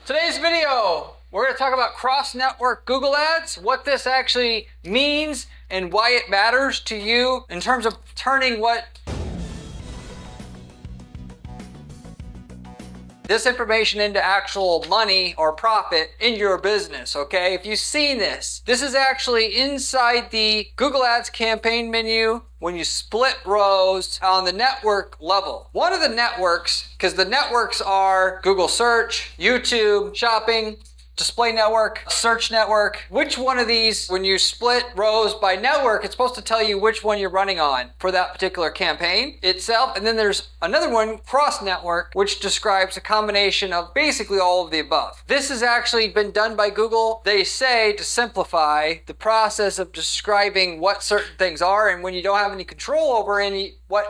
Today's video, we're going to talk about cross-network Google Ads, what this actually means, and why it matters to you in terms of turning this information into actual money or profit in your business, okay? If you've seen this, this is actually inside the Google Ads campaign menu when you split rows on the network level. One of the networks, because the networks are Google Search, YouTube, Shopping, Display Network, Search Network. Which one of these, when you split rows by network, it's supposed to tell you which one you're running on for that particular campaign itself. And then there's another one, Cross Network, which describes a combination of basically all of the above. This has actually been done by Google, they say, to simplify the process of describing what certain things are, and when you don't have any control over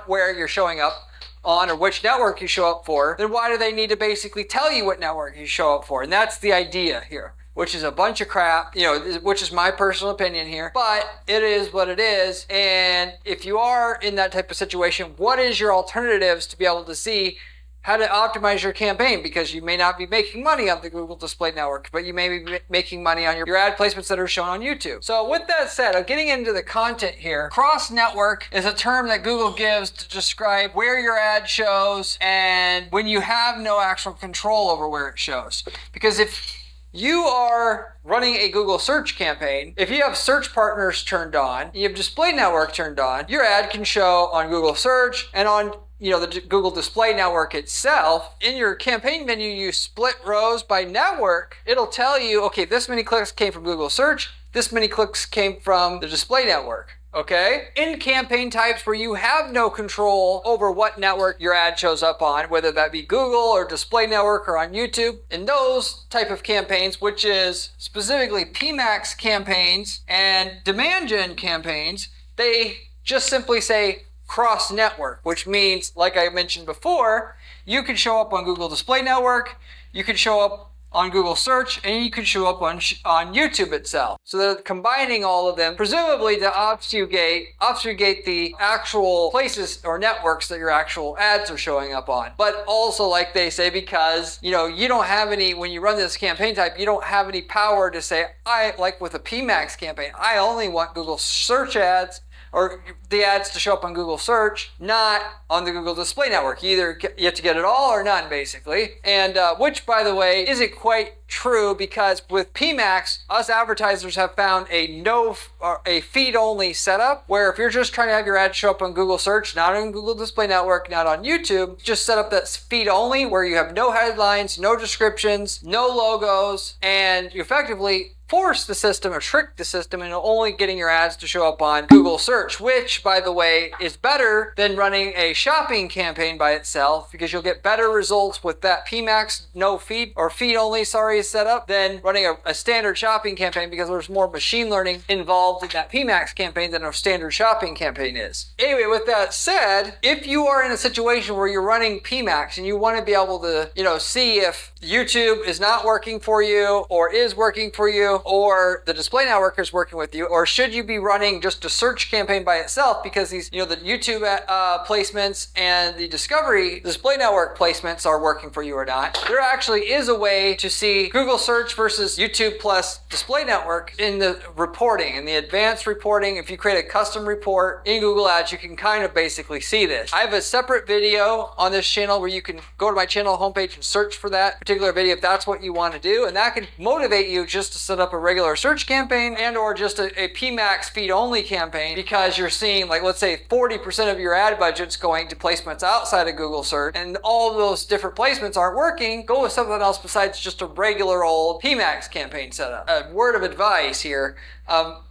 where you're showing up on or which network you show up for, then why do they need to basically tell you what network you show up for? And that's the idea here, which is a bunch of crap, which is my personal opinion here, but it is what it is. And if you are in that type of situation, what is your alternatives to be able to see how to optimize your campaign? Because you may not be making money on the Google Display Network, but you may be making money on your ad placements that are shown on YouTube. So with that said, I'm getting into the content here. Cross-network is a term that Google gives to describe where your ad shows and when you have no actual control over where it shows. Because if you are running a Google search campaign, if you have search partners turned on, you have Display Network turned on, your ad can show on Google Search and on the Google Display Network itself. In your campaign menu, you split rows by network. It'll tell you, okay, this many clicks came from Google Search, this many clicks came from the Display Network. Okay? In campaign types where you have no control over what network your ad shows up on, whether that be Google or Display Network or on YouTube, in those type of campaigns, which is specifically PMAX campaigns and demand gen campaigns, they just simply say cross-network, which means, like I mentioned before, you can show up on Google Display Network, you can show up on Google Search, and you can show up on YouTube itself. So they're combining all of them, presumably to obfuscate the actual places or networks that your actual ads are showing up on. But also, like they say, because you don't have any, when you run this campaign type, you don't have any power to say, like with a PMAX campaign, I only want Google Search ads, or the ads to show up on Google Search, not on the Google Display Network. You have to get it all or none, basically. And which, by the way, isn't quite true, because with PMAX, us advertisers have found a feed-only setup, where if you're just trying to have your ad show up on Google Search, not on Google Display Network, not on YouTube, just set up that feed-only where you have no headlines, no descriptions, no logos, and you effectively force the system or trick the system into only getting your ads to show up on Google Search, which, by the way, is better than running a shopping campaign by itself, because you'll get better results with that PMAX no feed or feed only, setup than running a standard shopping campaign, because there's more machine learning involved in that PMAX campaign than a standard shopping campaign is. Anyway, with that said, if you are in a situation where you're running PMAX and you want to be able to, see if YouTube is not working for you or is working for you, or the Display Network is working with you, or should you be running just a search campaign by itself, because these, the YouTube placements and the Display Network placements are working for you or not. There actually is a way to see Google Search versus YouTube plus Display Network in the reporting, in the advanced reporting. If you create a custom report in Google Ads, you can kind of basically see this. I have a separate video on this channel where you can go to my channel homepage and search for that particular video if that's what you want to do, and that can motivate you just to set up a regular search campaign and or just a PMAX feed only campaign, because you're seeing, like, let's say 40% of your ad budget's going to placements outside of Google Search, and all of those different placements aren't working. Go with something else besides just a regular old PMAX campaign setup. A word of advice here,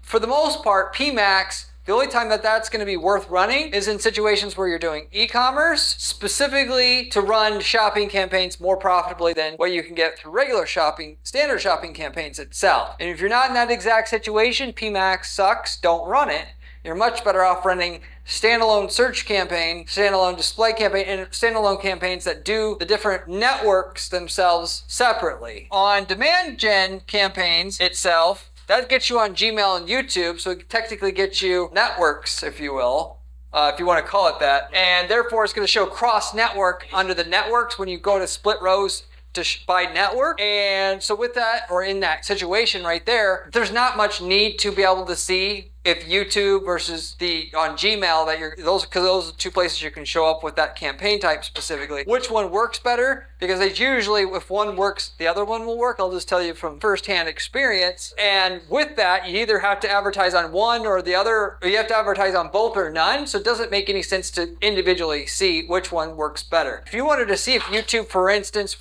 for the most part, PMAX, the only time that that's going to be worth running is in situations where you're doing e-commerce, specifically to run shopping campaigns more profitably than what you can get through regular shopping, standard shopping campaigns itself. And if you're not in that exact situation, PMAX sucks, don't run it. You're much better off running standalone search campaign, standalone display campaign, and standalone campaigns that do the different networks themselves separately. On demand gen campaigns itself, that gets you on Gmail and YouTube, so it technically gets you networks, if you will, if you want to call it that. And therefore, it's going to show cross-network under the networks when you go to split rows by network. And so with that, or in that situation right there, there's not much need to be able to see if YouTube versus on Gmail because those are two places you can show up with that campaign type specifically. Which one works better? Because it's usually, if one works, the other one will work. I'll just tell you from firsthand experience. And with that, you either have to advertise on one or the other, or you have to advertise on both or none. So it doesn't make any sense to individually see which one works better. If you wanted to see if YouTube, for instance,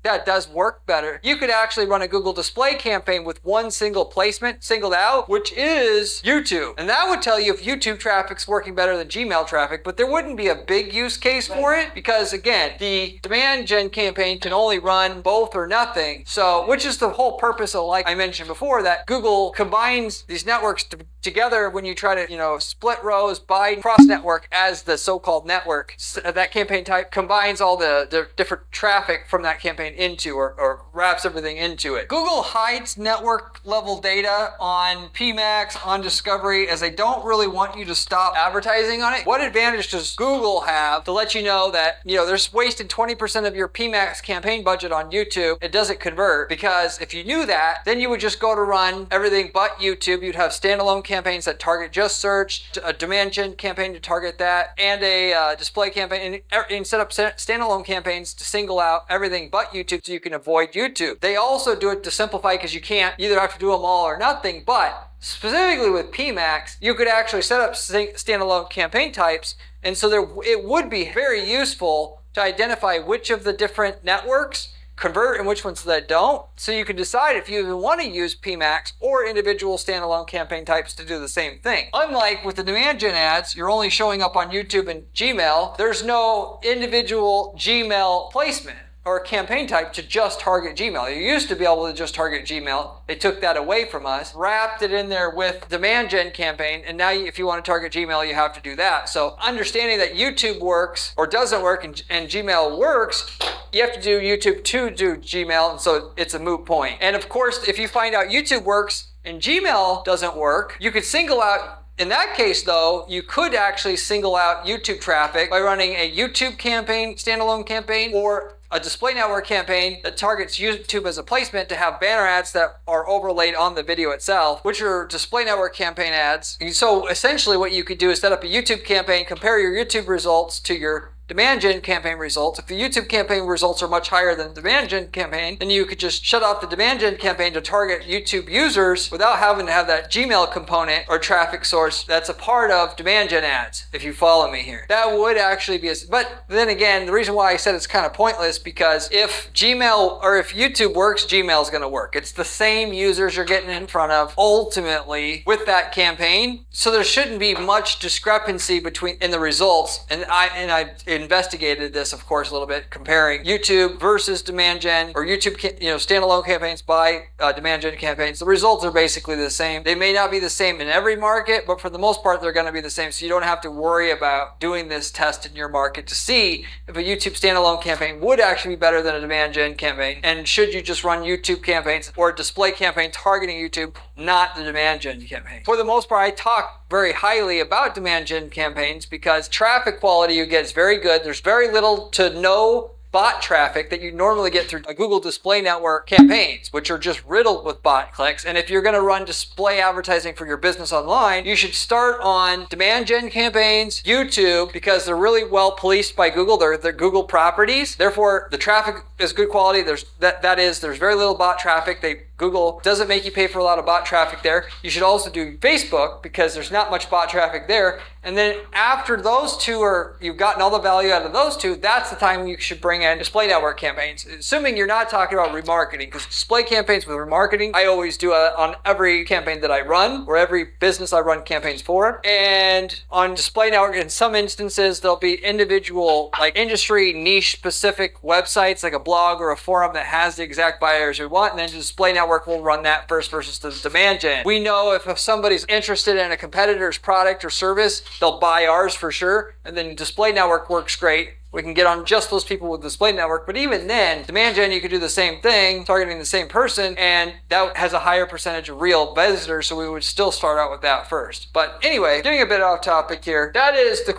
that does work better, you could actually run a Google display campaign with one single placement singled out, which is YouTube. And that would tell you if YouTube traffic's working better than Gmail traffic, but there wouldn't be a big use case for it because, again, the demand gen campaign can only run both or nothing. So, which is the whole purpose of, like I mentioned before, that Google combines these networks together when you try to, split rows, buy cross network as the so-called network. So that campaign type combines all the different traffic from that campaign into or wraps everything into it. Google hides network level data on PMAX, on Discovery, as they don't really want you to stop advertising on it. What advantage does Google have to let you know that, they're wasting 20% of your PMAX campaign budget on YouTube? It doesn't convert, because if you knew that, then you would just go to run everything but YouTube. You'd have standalone campaigns that target just search, a demand gen campaign to target that, and a display campaign, and set up standalone campaigns to single out everything but YouTube so you can avoid YouTube. They also do it to simplify, because you can't either have to do them all or nothing, but specifically with PMAX, you could actually set up standalone campaign types, and so it would be very useful to identify which of the different networks convert and which ones that don't, so you can decide if you even want to use PMAX or individual standalone campaign types to do the same thing. Unlike with the demand gen ads, you're only showing up on YouTube and Gmail. There's no individual Gmail placement or campaign type to just target Gmail. You used to be able to just target Gmail. They took that away from us, wrapped it in there with demand gen campaign, and now if you want to target Gmail, you have to do that. So understanding that YouTube works or doesn't work and Gmail works, you have to do YouTube to do Gmail, and so it's a moot point. And of course, if you find out YouTube works and Gmail doesn't work, you could single out. In that case, though, you could actually single out YouTube traffic by running a YouTube campaign, standalone campaign, or a display network campaign that targets YouTube as a placement to have banner ads that are overlaid on the video itself, which are display network campaign ads. And so essentially what you could do is set up a YouTube campaign, compare your YouTube results to your demand gen campaign results. If the YouTube campaign results are much higher than the demand gen campaign, then you could just shut off the demand gen campaign to target YouTube users without having to have that Gmail component or traffic source that's a part of demand gen ads, if you follow me here. That would actually be but then again, the reason why I said it's kind of pointless, because if Gmail or if YouTube works, Gmail is going to work. It's the same users you're getting in front of ultimately with that campaign. So there shouldn't be much discrepancy in the results. And I investigated this, of course, a little bit, comparing YouTube versus demand gen, or YouTube, standalone campaigns by demand gen campaigns. The results are basically the same. They may not be the same in every market, but for the most part, they're going to be the same. So you don't have to worry about doing this test in your market to see if a YouTube standalone campaign would actually be better than a demand gen campaign. And should you just run YouTube campaigns or a display campaign targeting YouTube, not the demand gen campaign. For the most part, I talk very highly about demand gen campaigns because traffic quality you get is very good. There's very little to no bot traffic that you normally get through a Google Display Network campaigns, which are just riddled with bot clicks. And if you're going to run display advertising for your business online, you should start on demand gen campaigns, YouTube, because they're really well policed by Google. They're Google properties. Therefore, the traffic is good quality. There's very little bot traffic. Google doesn't make you pay for a lot of bot traffic there. You should also do Facebook because there's not much bot traffic there. And then after those two you've gotten all the value out of those two, that's the time you should bring in display network campaigns. Assuming you're not talking about remarketing, because display campaigns with remarketing, I always do on every campaign that I run, or every business I run campaigns for. And on display network, in some instances, there'll be individual, like industry niche specific websites, like a blog or a forum that has the exact buyers we want, and then display network will run that first versus the demand gen. We know if somebody's interested in a competitor's product or service, they'll buy ours for sure, and then display network works great We can get on just those people with display network, but even then, demand gen, you could do the same thing, targeting the same person, and that has a higher percentage of real visitors, so we would still start out with that first. But anyway, getting a bit off topic here, that is the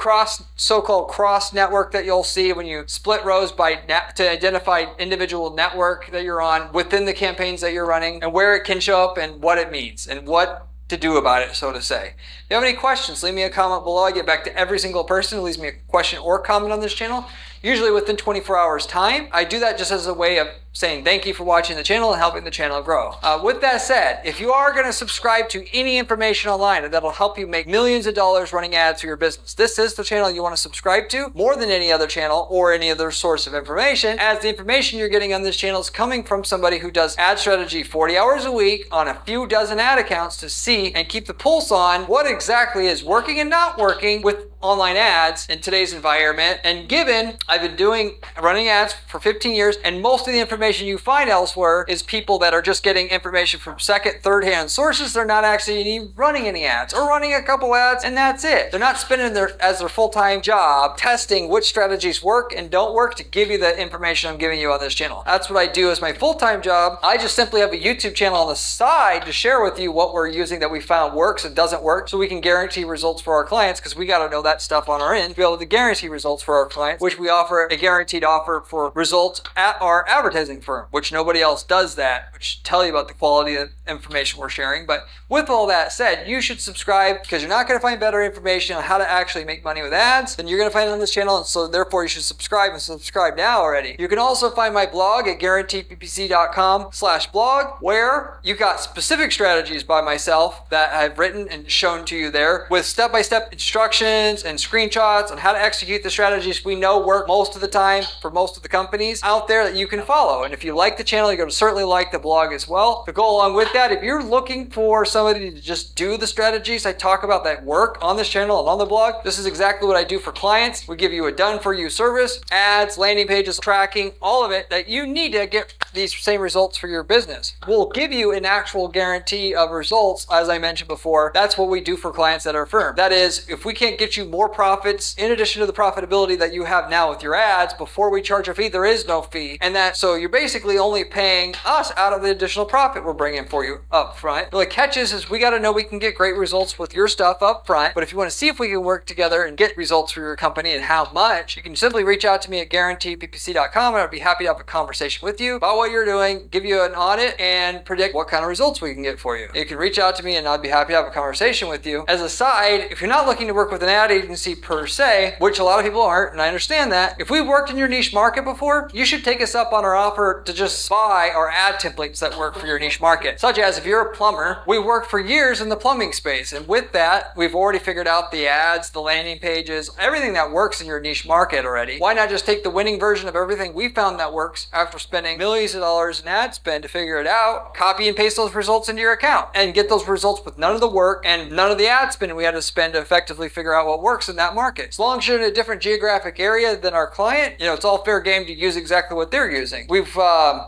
so-called cross network that you'll see when you split rows by to identify individual network that you're on within the campaigns that you're running, and where it can show up and what it means and what to do about it, so to say. If you have any questions, leave me a comment below. I get back to every single person who leaves me a question or comment on this channel, usually within 24 hours time. I do that just as a way of saying thank you for watching the channel and helping the channel grow. With that said, if you are going to subscribe to any information online that'll help you make millions of dollars running ads for your business, this is the channel you want to subscribe to more than any other channel or any other source of information, as the information you're getting on this channel is coming from somebody who does ad strategy 40 hours a week on a few dozen ad accounts to see and keep the pulse on what exactly is working and not working with online ads in today's environment. And given I've been running ads for 15 years, and most of the information you find elsewhere is people that are just getting information from second, third-hand sources. They're not actually running any ads, or running a couple ads, and that's it. They're not spending as their full-time job testing which strategies work and don't work to give you the information I'm giving you on this channel. That's what I do as my full-time job. I just simply have a YouTube channel on the side to share with you what we're using that we found works and doesn't work, so we can guarantee results for our clients, because we got to know that stuff on our end to be able to guarantee results for our clients, which we offer a guaranteed offer for results at our advertising firm, which nobody else does that, which tell you about the quality of information we're sharing. But with all that said, you should subscribe, because you're not going to find better information on how to actually make money with ads than you're going to find on this channel, and so therefore you should subscribe, and subscribe now already. You can also find my blog at guaranteedppc.com/blog, where you got specific strategies by myself that I've written and shown to you there, with step-by-step instructions and screenshots on how to execute the strategies we know work most of the time for most of the companies out there that you can follow. And if you like the channel, you're going to certainly like the blog as well. To go along with that, if you're looking for somebody to just do the strategies I talk about that work on this channel and on the blog, this is exactly what I do for clients. We give you a done-for-you service, ads, landing pages, tracking, all of it that you need to get these same results for your business. We'll give you an actual guarantee of results, as I mentioned before. That's what we do for clients at our firm. That is, if we can't get you more profits in addition to the profitability that you have now with your ads, before we charge a fee, there is no fee. And so you're basically only paying us out of the additional profit we're bringing for you up front. The catch is we got to know we can get great results with your stuff up front. But if you want to see if we can work together and get results for your company and how much, you can simply reach out to me at guaranteedppc.com, and I'd be happy to have a conversation with you about what you're doing, give you an audit, and predict what kind of results we can get for you. You can reach out to me and I'd be happy to have a conversation with you. As a side, if you're not looking to work with an ad agency per se, which a lot of people aren't, and I understand that, if we've worked in your niche market before, you should take us up on our offer to just buy our ad templates that work for your niche market. Such as, if you're a plumber, we worked for years in the plumbing space, and with that, we've already figured out the ads, the landing pages, everything that works in your niche market already. Why not just take the winning version of everything we found that works after spending millions of dollars in ad spend to figure it out, copy and paste those results into your account, and get those results with none of the work and none of the ad spend we had to spend to effectively figure out what works in that market. As long as you're in a different geographic area than our client, it's all fair game to use exactly what they're using. We've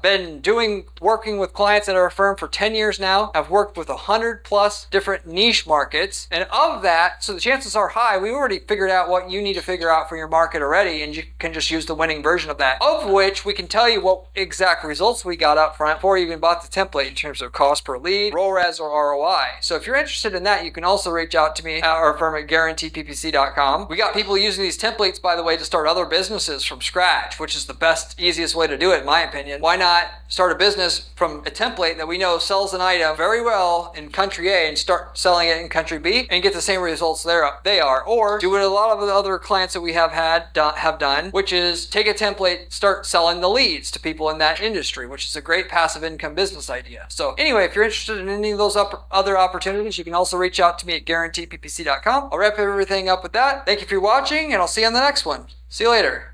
been working with clients at our firm for 10 years now. I've worked with 100+ different niche markets, and of that, so the chances are high, we already figured out what you need to figure out for your market already, and you can just use the winning version of that, of which we can tell you what exact results we got up front before you even bought the template in terms of cost per lead, ROAS, or ROI. So if you're interested in that, you can also reach out to me at our firm at guaranteedppc.com. We got people using these templates, by the way, to start other businesses from scratch, which is the best, easiest way to do it, in my opinion. Why not start a business from a template that we know sells an item very well in country A and start selling it in country B and get the same results they are? Or do what a lot of the other clients that we have done, which is take a template, start selling the leads to people in that industry, which is a great passive income business idea. So anyway, if you're interested in any of those other opportunities, you can also reach out to me at guaranteedppc.com. I'll wrap everything up with that. Thank you for watching, and I'll see you on the next one. See you later.